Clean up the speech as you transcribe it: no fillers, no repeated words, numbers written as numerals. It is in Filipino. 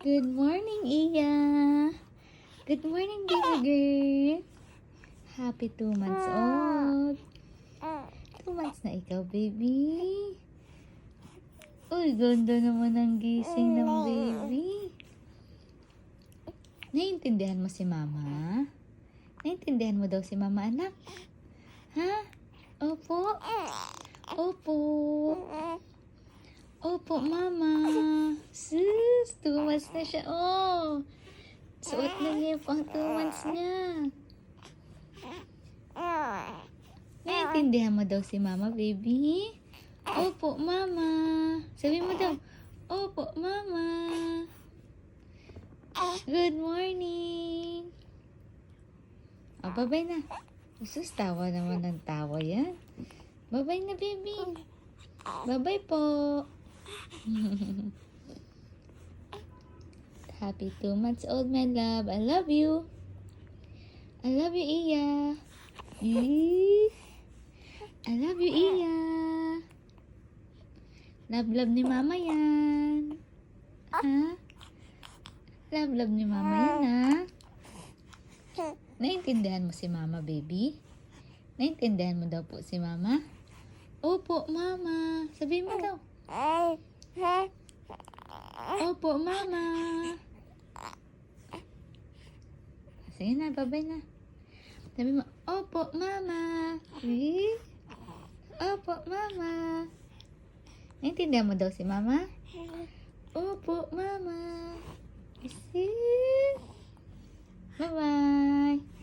Good morning, Iya. Good morning, baby girl. Happy 2 months old. 2 months na ikaw, baby. Uy, ganda naman ang gising ng baby. Naiintindihan mo si mama? Naiintindihan mo daw si mama, anak? Ha? Opo? Opo. Opo, mama. Sus, 2 months na siya. Oh, suot na niya yung pang 2 months niya. Naiintindihan mo daw si mama, baby? Opo, mama. Sabi mo daw, opo, mama. Good morning. O, babay na. Sus, tawa naman ng tawa yan. Babay na, baby. Babay po. Happy 2 months old, my love. I love you. I love you, Iya. I love you, Iya. Love ni mama yan. Ha? Love ni mama yan, ha? Naintindihan mo si mama, baby? Naintindihan mo daw po si mama? Opo, mama. Sabihin mo daw. Opo, mama. Sige na, babay na. Sabi mo, opo, mama. Opo, mama. Naintindihan mo daw si mama? Opo, mama. Bye-bye.